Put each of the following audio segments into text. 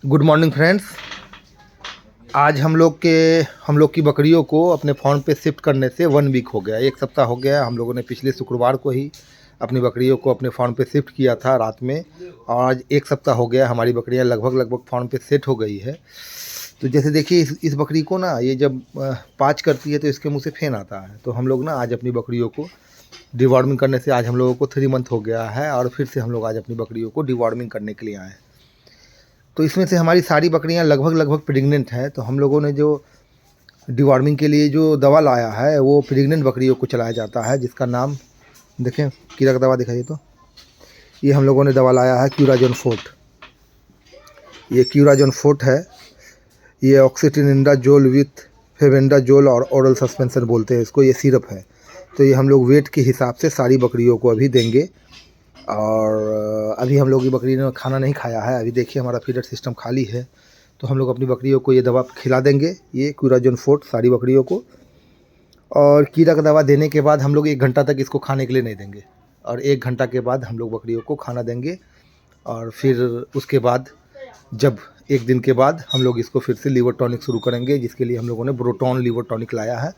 Good morning friends. आज हम लोग की बकरियों को अपने फार्म पे शिफ्ट करने से 1 वीक हो गया, 1 सप्ताह हो गया। हम लोगों ने पिछले शुक्रवार को ही अपनी बकरियों को अपने फार्म पे शिफ्ट किया था रात में, और आज 1 सप्ताह हो गया। हमारी बकरियां लगभग फार्म पे सेट हो गई है। तो जैसे देखिए इस बकरी को ना, ये जब पाँच करती है तो इसके मुंह से फेन आता है। तो हम लोग ना आज अपनी बकरियों को डिवॉर्मिंग करने से, आज हम लोगों को 3 मंथ हो गया है, और फिर से हम लोग आज अपनी बकरियों को डिवॉर्मिंग करने के लिए आए हैं। तो इसमें से हमारी सारी बकरियां लगभग प्रेग्नेंट हैं। तो हम लोगों ने जो डिवॉर्मिंग के लिए जो दवा लाया है वो प्रेग्नेंट बकरियों को चलाया जाता है, जिसका नाम देखें, कीड़ा का दवा दिखाइए। तो ये हम लोगों ने दवा लाया है क्यूराजोन फोर्ट। ये क्यूराजोन फोर्ट है। ये ऑक्सीटिनिडाजोल विथ फेबेंडाजोल और ओरल सस्पेंशन बोलते हैं इसको। ये सिरप है। तो ये हम लोग वेट के हिसाब से सारी बकरियों को अभी देंगे। और अभी हम लोग की बकरी ने खाना नहीं खाया है। अभी देखिए हमारा फीडर सिस्टम खाली है। तो हम लोग अपनी बकरियों को ये दवा खिला देंगे, ये क्यूराजोन फोर्ट, सारी बकरियों को। और कीड़ा का दवा देने के बाद हम लोग 1 घंटा तक इसको खाने के लिए नहीं देंगे, और 1 घंटा के बाद हम लोग बकरियों को खाना देंगे। और फिर उसके बाद जब 1 दिन के बाद हम लोग इसको फिर से लीवर टॉनिक शुरू करेंगे, जिसके लिए हम लोगों ने ब्रोटॉन लीवर टॉनिक लाया है,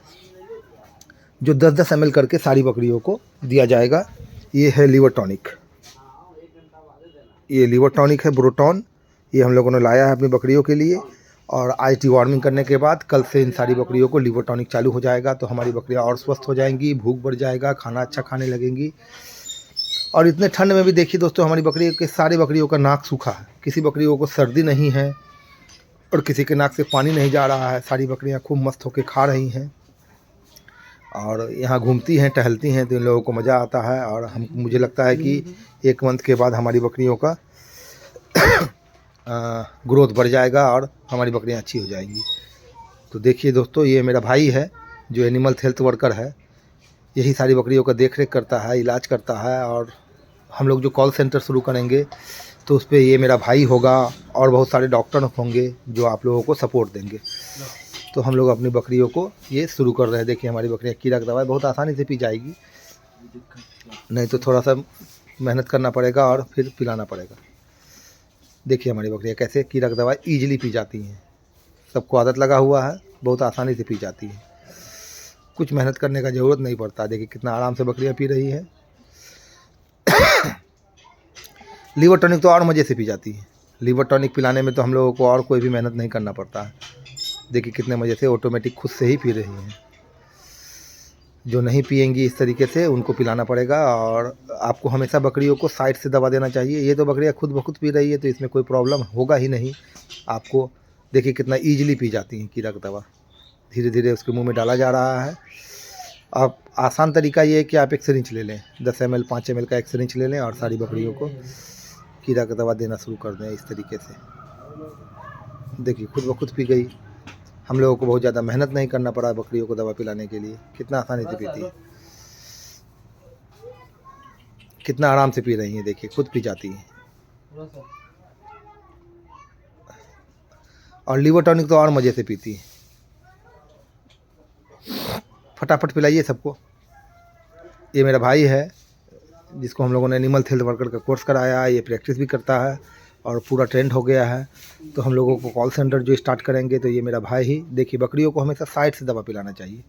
जो 10-10 ml करके सारी बकरियों को दिया जाएगा। ये है लीवर टॉनिक, ये लीवर टॉनिक है ब्रोटॉन। ये हम लोगों ने लाया है अपनी बकरियों के लिए। और आज डिवॉर्मिंग करने के बाद कल से इन सारी बकरियों को लीवर टॉनिक चालू हो जाएगा। तो हमारी बकरियां और स्वस्थ हो जाएंगी, भूख बढ़ जाएगा, खाना अच्छा खाने लगेंगी। और इतने ठंड में भी देखिए दोस्तों, हमारी बकरी के सारी बकरियों का नाक सूखा है। किसी बकरियों को सर्दी नहीं है और किसी के नाक से पानी नहीं जा रहा है। सारी बकरियां खूब मस्त होकर खा रही हैं और यहाँ घूमती हैं, टहलती हैं। तो इन लोगों को मज़ा आता है। और मुझे लगता है कि 1 मंथ के बाद हमारी बकरियों का ग्रोथ बढ़ जाएगा और हमारी बकरियां अच्छी हो जाएंगी। तो देखिए दोस्तों, ये मेरा भाई है जो एनिमल हेल्थ वर्कर है। यही सारी बकरियों का देख रेख करता है, इलाज करता है। और हम लोग जो कॉल सेंटर शुरू करेंगे तो उस पर ये मेरा भाई होगा, और बहुत सारे डॉक्टर होंगे जो आप लोगों को सपोर्ट देंगे। तो हम लोग अपनी बकरियों को ये शुरू कर रहे हैं। देखिए हमारी बकरियाँ, कीड़ा का दवा बहुत आसानी से पी जाएगी, नहीं तो थोड़ा सा मेहनत करना पड़ेगा और फिर पिलाना पड़ेगा। देखिए हमारी बकरियाँ कैसे कीड़ा का दवा ईजिली पी जाती हैं। सबको आदत लगा हुआ है, बहुत आसानी से पी जाती है, कुछ मेहनत करने का ज़रूरत नहीं पड़ता। देखिए कितना आराम से बकरियाँ पी रही है। लीवर टॉनिक तो और मज़े से पी जाती है। लीवर टॉनिक पिलाने में तो हम लोगों को और कोई भी मेहनत नहीं करना पड़ता है। देखिए कितने मज़े से ऑटोमेटिक खुद से ही पी रही हैं। जो नहीं पिएंगी इस तरीके से उनको पिलाना पड़ेगा। और आपको हमेशा बकरियों को साइड से दवा देना चाहिए। ये तो बकरियां खुद ब खुद पी रही है तो इसमें कोई प्रॉब्लम होगा ही नहीं आपको। देखिए कितना ईजिली पी जाती हैं कीड़ा का दवा। धीरे धीरे उसके मुंह में डाला जा रहा है। आप आसान तरीका ये है कि आप एक सिरिंज ले लें, 10 ml 5 ml का एक सिरिंज ले लें और सारी बकरियों को कीड़ा का दवा देना शुरू कर दें इस तरीके से। देखिए खुद ब खुद पी गई। हम लोगों को बहुत ज़्यादा मेहनत नहीं करना पड़ा बकरियों को दवा पिलाने के लिए। कितना आसानी से पीती है, कितना आराम से पी रही हैं। देखिए खुद पी जाती हैं। और लीवर टॉनिक तो और मज़े से पीती है। फटाफट पिलाइए सबको। ये मेरा भाई है जिसको हम लोगों ने एनिमल हेल्थ वर्कर का कोर्स कराया है। ये प्रैक्टिस भी करता है और पूरा ट्रेंड हो गया है। तो हम लोगों को कॉल सेंटर जो स्टार्ट करेंगे तो ये मेरा भाई ही। देखिए बकरियों को हमेशा साइड से दवा पिलाना चाहिए,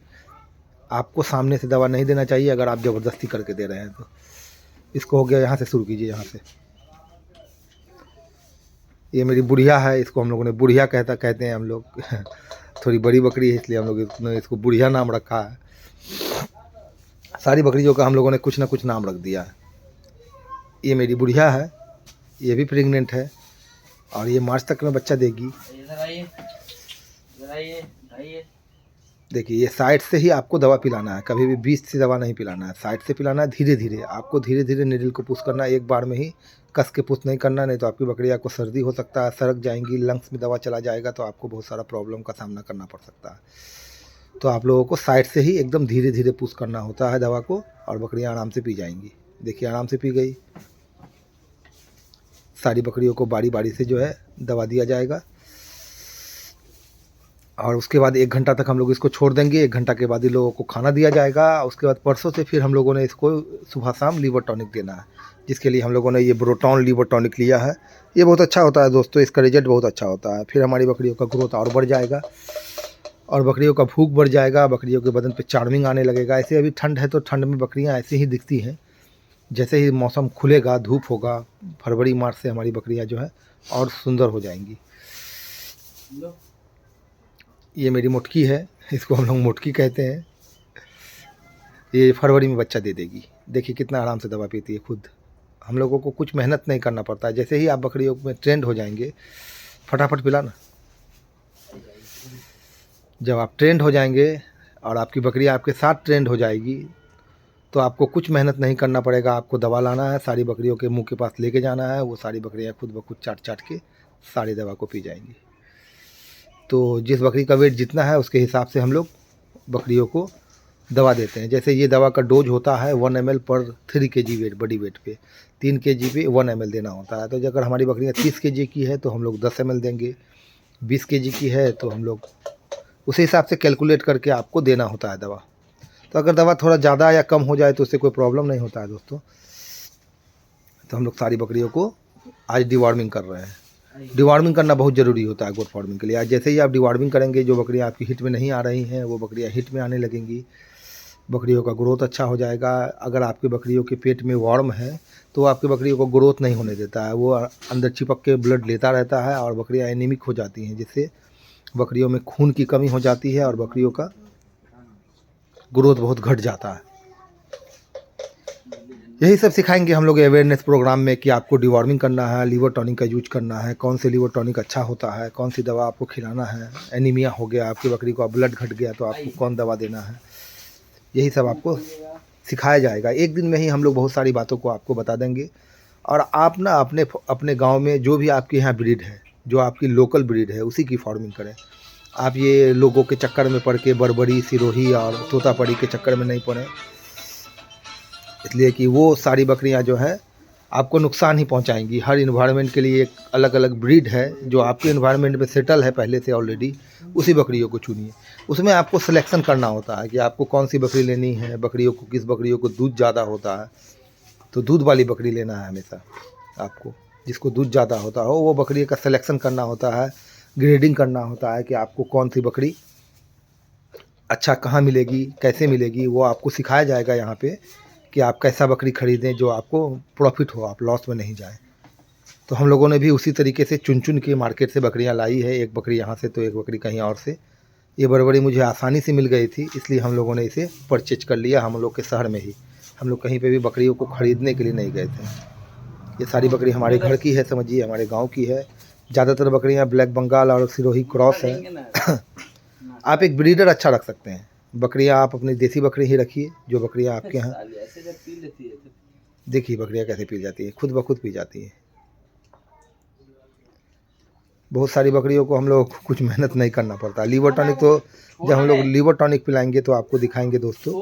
आपको सामने से दवा नहीं देना चाहिए। अगर आप ज़बरदस्ती करके दे रहे हैं तो इसको हो गया, यहाँ से शुरू कीजिए, यहाँ से। ये मेरी बुढ़िया है, इसको हम लोगों ने बुढ़िया कहते हैं हम लोग। थोड़ी बड़ी बकरी है इसलिए हम लोग ने इसको बुढ़िया नाम रखा है। सारी बकरियों का हम लोगों ने कुछ ना कुछ नाम रख दिया है। ये मेरी बुढ़िया है, ये भी प्रेग्नेंट है और ये मार्च तक में बच्चा देगी। देखिए ये साइड से ही आपको दवा पिलाना है, कभी भी बीच से दवा नहीं पिलाना है, साइड से पिलाना है। धीरे धीरे आपको धीरे धीरे नीडल को पुश करना है, एक बार में ही कस के पुश नहीं करना, नहीं तो आपकी बकरियाँ को सर्दी हो सकता है, सड़क जाएंगी, लंग्स में दवा चला जाएगा तो आपको बहुत सारा प्रॉब्लम का सामना करना पड़ सकता है। तो आप लोगों को साइड से ही एकदम धीरे धीरे पुश करना होता है दवा को, और बकरियाँ आराम से पी जाएंगी। देखिए आराम से पी गई। सारी बकरियों को बारी बारी से जो है दवा दिया जाएगा। और उसके बाद 1 घंटा तक हम लोग इसको छोड़ देंगे। 1 घंटा के बाद इन लोगों को खाना दिया जाएगा। उसके बाद परसों से फिर हम लोगों ने इसको सुबह शाम लीवर टॉनिक देना है, जिसके लिए हम लोगों ने ये ब्रोटॉन लीवर टॉनिक लिया है। ये बहुत अच्छा होता है दोस्तों, इसका रिजल्ट बहुत अच्छा होता है। फिर हमारी बकरियों का ग्रोथ और बढ़ जाएगा और बकरियों का भूख बढ़ जाएगा, बकरियों के बदन पे चार्मिंग आने लगेगा। ऐसे अभी ठंड है तो ठंड में बकरियाँ ऐसे ही दिखती हैं। जैसे ही मौसम खुलेगा, धूप होगा, फरवरी मार्च से हमारी बकरियाँ जो है और सुंदर हो जाएंगी। ये मेरी मुटकी है, इसको हम लोग मुटकी कहते हैं। ये फरवरी में बच्चा दे देगी। देखिए कितना आराम से दवा पीती है खुद। हम लोगों को कुछ मेहनत नहीं करना पड़ता है। जैसे ही आप बकरियों में ट्रेंड हो जाएंगे, फटाफट पिलाना। जब आप ट्रेंड हो जाएंगे और आपकी बकरियां आपके साथ ट्रेंड हो जाएगी तो आपको कुछ मेहनत नहीं करना पड़ेगा। आपको दवा लाना है, सारी बकरियों के मुंह के पास लेके जाना है, वो सारी बकरियां खुद ब खुद चाट चाट के सारी दवा को पी जाएंगी। तो जिस बकरी का वेट जितना है उसके हिसाब से हम लोग बकरियों को दवा देते हैं। जैसे ये दवा का डोज होता है 1 ml पर 3 kg वेट, बड़ी वेट पे 3 kg पे 1 ml देना होता है। तो अगर हमारी बकरियाँ 30 kg की है तो हम लोग 10 ml देंगे, 20 kg की है तो हम लोग उसी हिसाब से कैलकुलेट करके आपको देना होता है दवा। तो अगर दवा थोड़ा ज़्यादा या कम हो जाए तो उससे कोई प्रॉब्लम नहीं होता है दोस्तों। तो हम लोग सारी बकरियों को आज डिवॉर्मिंग कर रहे हैं। डिवॉर्मिंग करना बहुत ज़रूरी होता है गोट फार्मिंग के लिए। आज जैसे ही आप डिवॉर्मिंग करेंगे, जो बकरियां आपकी हिट में नहीं आ रही हैं वो बकरियां हिट में आने लगेंगी। बकरियों का ग्रोथ अच्छा हो जाएगा। अगर आपकी बकरियों के पेट में वर्म है तो आपकी बकरियों को ग्रोथ नहीं होने देता है, वो अंदर चिपक के ब्लड लेता रहता है और बकरियाँ एनीमिक हो जाती हैं, जिससे बकरियों में खून की कमी हो जाती है और बकरियों का ग्रोथ बहुत घट जाता है। यही सब सिखाएंगे हम लोग अवेयरनेस प्रोग्राम में कि आपको डिवॉर्मिंग करना है, लीवर टॉनिक का यूज करना है, कौन से लीवर टॉनिक अच्छा होता है, कौन सी दवा आपको खिलाना है। एनीमिया हो गया आपकी बकरी को, ब्लड घट गया तो आपको कौन दवा देना है, यही सब आपको सिखाया जाएगा। एक दिन में ही हम लोग बहुत सारी बातों को आपको बता देंगे। और आप ना अपने अपने गाँव में जो भी आपके यहाँ ब्रीड है, जो आपकी लोकल ब्रीड है, उसी की फार्मिंग करें। आप ये लोगों के चक्कर में पड़ के बरबरी, सिरोही और तोतापरी के चक्कर में नहीं पड़े, इसलिए कि वो सारी बकरियां जो है आपको नुकसान ही पहुंचाएंगी। हर इन्वायरमेंट के लिए एक अलग अलग ब्रीड है जो आपके इन्वायरमेंट में सेटल है पहले से ऑलरेडी, उसी बकरियों को चुनिए। उसमें आपको सिलेक्शन करना होता है कि आपको कौन सी बकरी लेनी है। बकरियों को, किस बकरियों को दूध ज़्यादा होता है तो दूध वाली बकरी लेना है हमेशा आपको। जिसको दूध ज़्यादा होता हो वो बकरी का सिलेक्शन करना होता है, ग्रेडिंग करना होता है कि आपको कौन सी बकरी अच्छा कहाँ मिलेगी, कैसे मिलेगी, वो आपको सिखाया जाएगा यहाँ पे कि आप कैसा बकरी ख़रीदें जो आपको प्रॉफिट हो, आप लॉस में नहीं जाएं। तो हम लोगों ने भी उसी तरीके से चुन चुन के मार्केट से बकरियां लाई है, एक बकरी यहाँ से तो एक बकरी कहीं और से। ये बरबरी मुझे आसानी से मिल गई थी, इसलिए हम लोगों ने इसे परचेज कर लिया हम लोग के शहर में ही। हम लोग कहीं पे भी बकरियों को ख़रीदने के लिए नहीं गए थे। ये सारी बकरी हमारे घर की है, समझिए हमारे गाँव की है। ज़्यादातर बकरियाँ ब्लैक बंगाल और सिरोही क्रॉस है। आप एक ब्रीडर अच्छा रख सकते हैं। बकरियां आप अपनी देसी बकरी ही रखिए, जो बकरियां आपके यहाँ। देखिए बकरियां कैसे पी जाती है, खुद ब खुद पी जाती है। बहुत सारी बकरियों को हम लोग कुछ मेहनत नहीं करना पड़ता। लीवर टॉनिक तो जब हम लोग लीवर टॉनिक पिलाएंगे तो आपको दिखाएंगे दोस्तों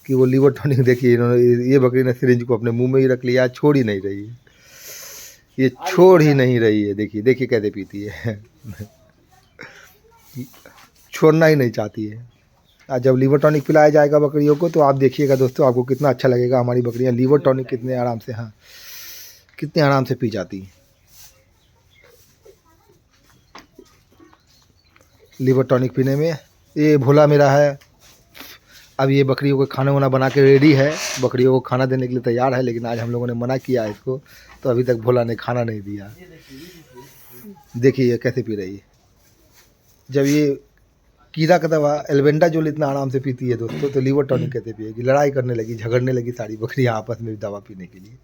कि वो लीवर टॉनिक। देखिए इन्होंने, ये बकरी ने सिरिंज को अपने मुंह में ही रख लिया, छोड़ ही नहीं रही है, ये छोड़ ही नहीं रही है। देखिए देखिए कैसे पीती है छोड़ना ही नहीं चाहती है। आज जब लीवर टॉनिक पिलाया जाएगा बकरियों को तो आप देखिएगा दोस्तों, आपको कितना अच्छा लगेगा। हमारी बकरियां लीवर टॉनिक कितने आराम से, हाँ कितने आराम से पी जाती हैं लीवर टॉनिक पीने में। ये भोला मेरा है, अब ये बकरियों को खाना वाना बना के रेडी है, बकरियों को खाना देने के लिए तैयार है। लेकिन आज हम लोगों ने मना किया इसको, तो अभी तक भोला ने खाना नहीं दिया। देखिए ये कैसे पी रही है। जब ये कीड़ा का दवा एल्बेंडाजोल इतना आराम से पीती है दोस्तों, तो लीवर टॉनिक कैसे पिएगी। लड़ाई करने लगी, झगड़ने लगी सारी बकरियां आपस में दवा पीने के लिए।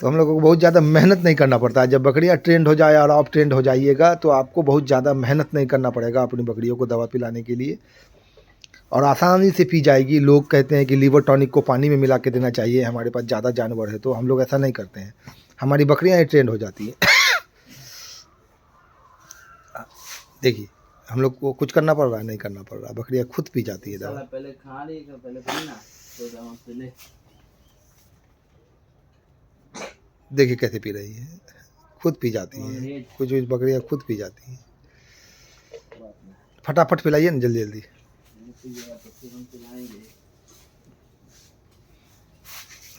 तो हम लोगों को बहुत ज़्यादा मेहनत नहीं करना पड़ता है। जब बकरियां ट्रेंड हो जाए और आप ट्रेंड हो जाइएगा तो आपको बहुत ज़्यादा मेहनत नहीं करना पड़ेगा अपनी बकरियों को दवा पिलाने के लिए, और आसानी से पी जाएगी। लोग कहते हैं कि लीवर टॉनिक को पानी में मिला के देना चाहिए, हमारे पास ज़्यादा जानवर है, तो हम लोग ऐसा नहीं करते हैं। हमारी बकरियाँ ही ट्रेंड हो जाती हैं देखिए हम लोग को कुछ करना पड़ रहा है, नहीं करना पड़ रहा, बकरियां खुद पी जाती है दवा। पहले खा रही है, पहले पीना तो ले। देखिए कैसे पी रही है, खुद पी जाती है। कुछ बकरियां खुद पी जाती हैं। फटाफट पिलाइए ना जल्दी जल्दी।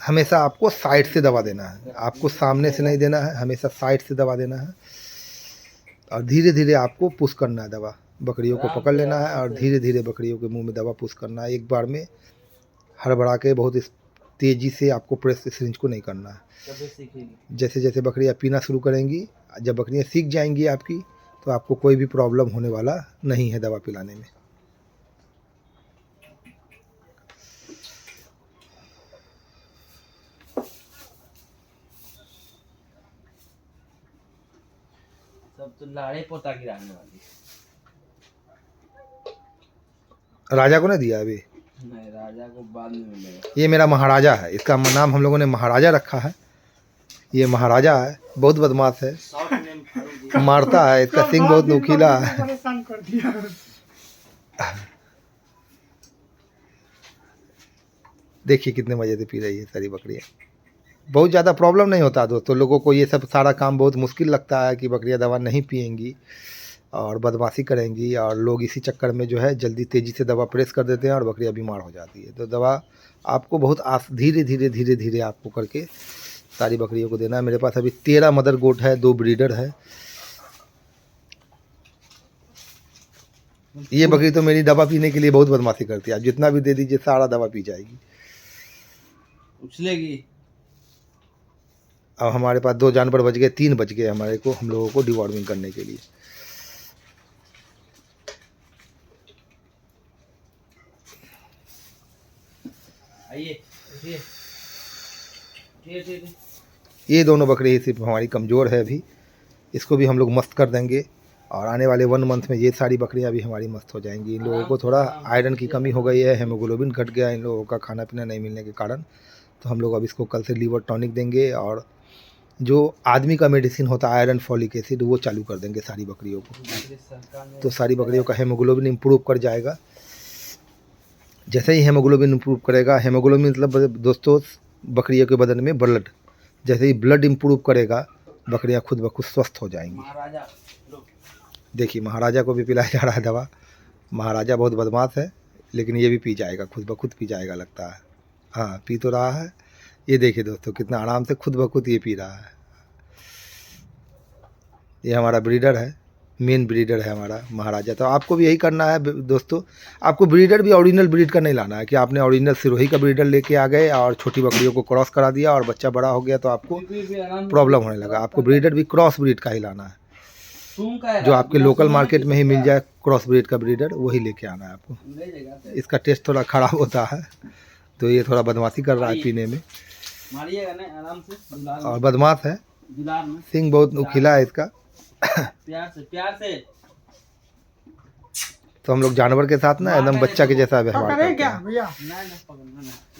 हमेशा आपको साइड से दवा देना है, आपको सामने से नहीं देना है, हमेशा साइड से दवा देना है और धीरे धीरे आपको पुश करना है दवा। बकरियों को पकड़ लेना है और धीरे धीरे बकरियों के मुंह में दवा पुश करना है। एक बार में हड़बड़ा के बहुत तेज़ी से आपको प्रेस सिरिंज को नहीं करना है। जैसे जैसे बकरियाँ पीना शुरू करेंगी, जब बकरियाँ सीख जाएंगी आपकी, तो आपको कोई भी प्रॉब्लम होने वाला नहीं है दवा पिलाने में। सब तो लाड़े पोता गिराने वाली। राजा को नहीं दिया अभी? नहीं, राजा को बाद में मिलेगा। ये मेरा महाराजा है, इसका नाम हम लोगों ने महाराजा रखा है। ये महाराजा है, बहुत बदमाश है, मारता है, इसका सिंग बहुत नुकीला है। देखिए कितने मज़े से पी रही है सारी बकरियाँ। बहुत ज़्यादा प्रॉब्लम नहीं होता दोस्तों, लोगों को ये सब सारा काम बहुत मुश्किल लगता है कि बकरियाँ दवा नहीं पिएंगी और बदमाशी करेंगी, और लोग इसी चक्कर में जो है जल्दी तेज़ी से दवा प्रेस कर देते हैं और बकरियाँ बीमार हो जाती है। तो दवा आपको बहुत धीरे धीरे धीरे धीरे आपको करके सारी बकरियों को देना है। मेरे पास अभी 13 मदर गोट है, 2 ब्रीडर है। ये बकरी तो मेरी दवा पीने के लिए बहुत बदमाशी करती है, आप जितना भी दे दीजिए सारा दवा पी जाएगी, उछलेगी। अब हमारे पास 2 जानवर बच गए, 3 बच गए हमारे को, हम लोगों को डिवॉर्मिंग करने के लिए। आइए ये दोनों बकरी सिर्फ हमारी कमज़ोर है अभी, इसको भी हम लोग मस्त कर देंगे और आने वाले 1 मंथ में ये सारी बकरियां भी हमारी मस्त हो जाएंगी। इन लोगों को थोड़ा आयरन की कमी हो गई है, हेमोग्लोबिन घट गया इन लोगों का खाना पीना नहीं मिलने के कारण। तो हम लोग अब इसको कल से लीवर टॉनिक देंगे और जो आदमी का मेडिसिन होता है आयरन फॉलिक एसिड, वो चालू कर देंगे सारी बकरियों को। तो सारी बकरियों का हेमोग्लोबिन इम्प्रूव कर जाएगा। जैसे ही हेमोग्लोबिन इम्प्रूव करेगा, हेमोग्लोबिन मतलब दोस्तों बकरियों के बदन में ब्लड, जैसे ही ब्लड इम्प्रूव करेगा बकरियां खुद ब खुद स्वस्थ हो जाएंगी। देखिए महाराजा को भी पिलाया जा रहा है दवा। महाराजा बहुत बदमाश है, लेकिन ये भी पी जाएगा, खुद ब खुद पी जाएगा लगता है। हाँ पी तो रहा है, ये देखिए दोस्तों कितना आराम से खुद ब खुद ये पी रहा है। ये हमारा ब्रीडर है, मेन ब्रीडर है हमारा महाराजा। तो आपको भी यही करना है दोस्तों, आपको ब्रीडर भी ओरिजिनल ब्रीड का नहीं लाना है कि आपने ओरिजिनल सिरोही का ब्रीडर लेके आ गए और छोटी बकरियों को क्रॉस करा दिया और बच्चा बड़ा हो गया तो आपको प्रॉब्लम होने लगा। आपको ब्रीडर भी क्रॉस ब्रीड का ही लाना है, जो आपके लोकल मार्केट में ही मिल जाए क्रॉस ब्रीड का ब्रीडर, वही लेके आना है आपको। इसका टेस्ट थोड़ा ख़राब होता है, तो ये थोड़ा बदमाशी कर रहा है पीने में और बदमाश है, सिंग बहुत नुकीला है इसका। प्यार से तो हम लोग जानवर के साथ ना एकदम बच्चा के जैसा व्यवहार करते हैं।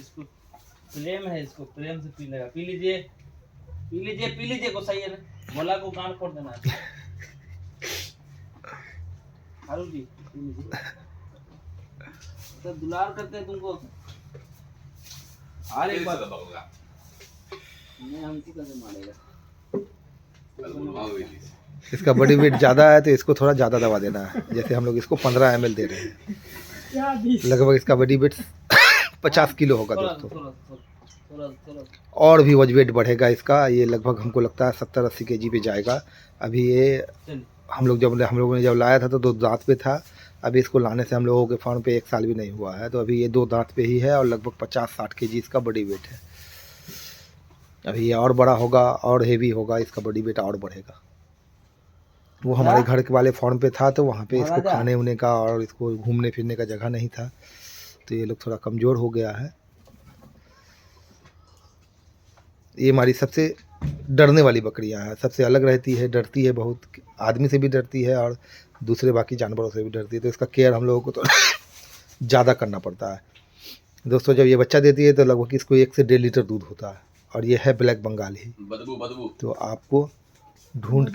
इसको प्रेम है, इसको प्रेम से पी लेगा। पी लीजिए को सही है ना, बोला को कान फोड़ देना। जी पी लीजिए, तो दुलार करते हैं तुमको। और एक बात नहीं, हमको कैसे मारेगा। इसका बॉडी वेट ज़्यादा है तो इसको थोड़ा ज़्यादा दवा देना है। जैसे हम लोग इसको 15 ml दे रहे हैं, लगभग इसका बॉडी वेट 50 किलो होगा दोस्तों। और भी वज वेट बढ़ेगा इसका, ये लगभग हमको लगता है 70-80 kg पे जाएगा। अभी ये हम लोगों ने जब लाया था तो 2 दांत पे था, अभी इसको लाने से हम लोगों के फार्म पे 1 साल भी नहीं हुआ है, तो अभी ये 2 दांत पे ही है और लगभग 50-60 kg इसका बॉडी वेट है। अभी ये और बड़ा होगा और हेवी होगा, इसका बॉडी वेट और बढ़ेगा। वो हमारे घर के वाले फार्म पे था तो वहाँ पे इसको खाने उने का और इसको घूमने फिरने का जगह नहीं था, तो ये लोग थोड़ा कमज़ोर हो गया है। ये हमारी सबसे डरने वाली बकरियां हैं, सबसे अलग रहती है, डरती है बहुत, आदमी से भी डरती है और दूसरे बाकी जानवरों से भी डरती है। तो इसका केयर हम लोगों को तो ज़्यादा करना पड़ता है दोस्तों। जब ये बच्चा देती है तो लगभग इसको 1 से 1.5 लीटर दूध होता है और ये है ब्लैक बंगाली। बदबू तो आपको ढूंढ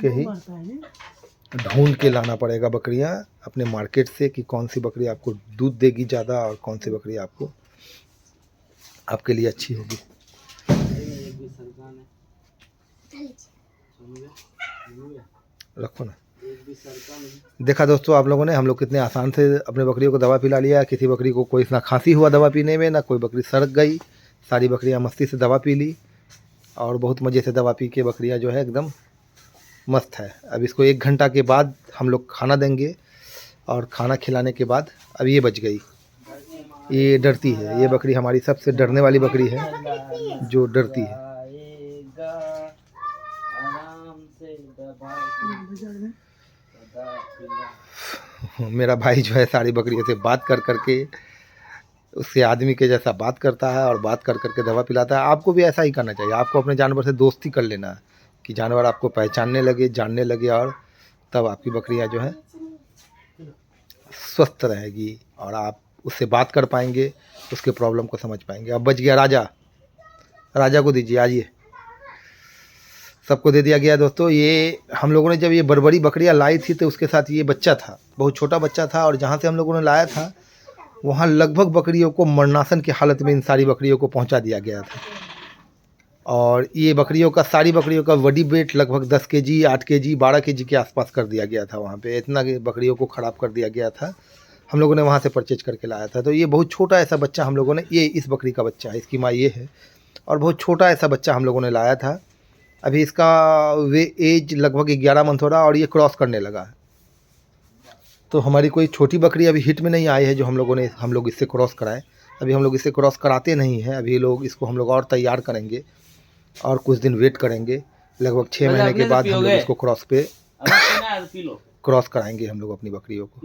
के लाना पड़ेगा बकरियां अपने मार्केट से कि कौन सी बकरी आपको दूध देगी ज़्यादा और कौन सी बकरी आपको आपके लिए अच्छी होगी। रखो ना। देखा दोस्तों आप लोगों ने, हम लोग कितने आसान से अपने बकरियों को दवा पिला लिया। किसी बकरी को कोई ना खांसी हुआ दवा पीने में, ना कोई बकरी सड़क गई। सारी बकरियां मस्ती से दवा पी ली और बहुत मज़े से दवा पी के बकरियां जो है एकदम मस्त है। अब इसको 1 घंटा के बाद हम लोग खाना देंगे और खाना खिलाने के बाद अब ये बच गई। ये डरती है, ये बकरी हमारी सबसे डरने वाली बकरी है जो डरती है। मेरा भाई जो है सारी बकरियों से बात कर करके उससे आदमी के जैसा बात करता है और बात कर करके दवा पिलाता है। आपको भी ऐसा ही करना चाहिए। आपको अपने जानवर से दोस्ती कर लेना है कि जानवर आपको पहचानने लगे, जानने लगे, और तब आपकी बकरियां जो है स्वस्थ रहेगी और आप उससे बात कर पाएंगे, उसके प्रॉब्लम को समझ पाएंगे। अब बच गया राजा, राजा को दीजिए, आइए। सबको दे दिया गया दोस्तों। ये हम लोगों ने जब ये बरबरी बकरियां लाई थी तो उसके साथ ये बच्चा था, बहुत छोटा बच्चा था, और जहाँ से हम लोगों ने लाया था वहाँ लगभग बकरियों को मरनासन की हालत में इन सारी बकरियों को पहुँचा दिया गया था। और ये बकरियों का, सारी बकरियों का बॉडी वेट लगभग 10 केजी, 8 केजी, 12 केजी के आसपास कर दिया गया था। वहाँ पे इतना बकरियों को ख़राब कर दिया गया था। हम लोगों ने वहाँ से परचेज करके लाया था। तो ये बहुत छोटा ऐसा बच्चा हम लोगों ने, ये इस बकरी का बच्चा है, इसकी माँ ये है, और बहुत छोटा ऐसा बच्चा हम लोगों ने लाया था। अभी इसका वे एज लगभग 11 मंथ हो रहा और ये क्रॉस करने लगा है। तो हमारी कोई छोटी बकरी अभी हिट में नहीं आई है जो हम लोग इससे क्रॉस कराएं। अभी हम लोग इससे क्रॉस कराते नहीं हैं। अभी इसको हम लोग और तैयार करेंगे और कुछ दिन वेट करेंगे। लगभग 6 महीने के बाद हम लोग इसको क्रॉस कराएंगे हम लोग अपनी बकरियों को।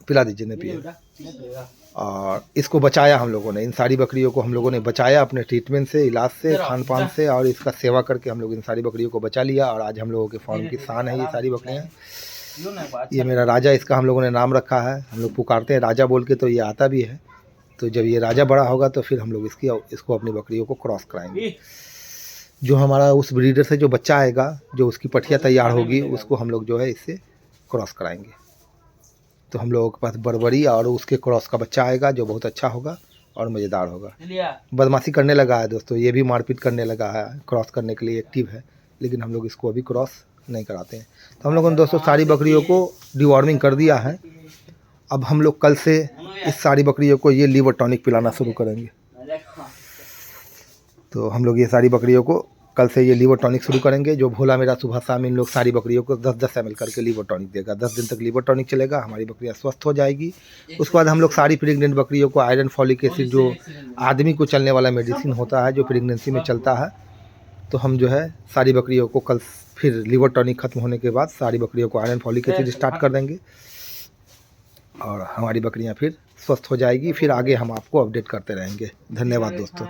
पिला दीजिए, नहीं पिए। और इसको बचाया हम लोगों ने, इन सारी बकरियों को हम लोगों ने बचाया अपने ट्रीटमेंट से, इलाज से, खान पान से, और इसका सेवा करके हम लोग इन सारी बकरियों को बचा लिया। और आज हम लोगों के फार्म की शान है ये सारी बकरियाँ। ये मेरा राजा, इसका हम लोगों ने नाम रखा है। हम लोग पुकारते हैं राजा बोल के, तो ये आता भी है। तो जब ये राजा बड़ा होगा तो फिर हम लोग इसको अपनी बकरियों को क्रॉस कराएंगे। जो हमारा उस ब्रीडर से जो बच्चा आएगा, जो उसकी पठिया तैयार होगी, उसको हम लोग जो है इससे क्रॉस कराएंगे। तो हम लोगों के पास बरबरी और उसके क्रॉस का बच्चा आएगा जो बहुत अच्छा होगा और मज़ेदार होगा। बदमाशी करने लगा है दोस्तों, ये भी मारपीट करने लगा है, क्रॉस करने के लिए एक्टिव है, लेकिन हम लोग इसको अभी क्रॉस नहीं कराते हैं। तो हम लोगों ने दोस्तों सारी बकरियों को डिवॉर्मिंग कर दिया है। अब हम लोग कल से इस सारी बकरियों को ये लीवर टॉनिक पिलाना शुरू करेंगे। तो हम लोग ये सारी बकरियों को कल से ये लीवर टॉनिक शुरू करेंगे। जो भोला मेरा सुबह शाम इन लोग सारी बकरियों को 10-10 ml करके लीवर टॉनिक देगा। 10 दिन तक लीवर टॉनिक चलेगा, हमारी बकरियां स्वस्थ हो जाएगी। उसके बाद हम लोग सारी प्रेग्नेंट बकरियों को आयरन, फॉलिक एसिड, जो आदमी को चलने वाला मेडिसिन होता है जो प्रेगनेंसी में चलता है, तो हम जो है सारी बकरियों को कल फिर लीवर टॉनिक ख़त्म होने के बाद सारी बकरियों को आयरन, फॉलिक एसिड स्टार्ट कर देंगे और हमारी बकरियां फिर स्वस्थ हो जाएगी। फिर आगे हम आपको अपडेट करते रहेंगे। धन्यवाद दोस्तों।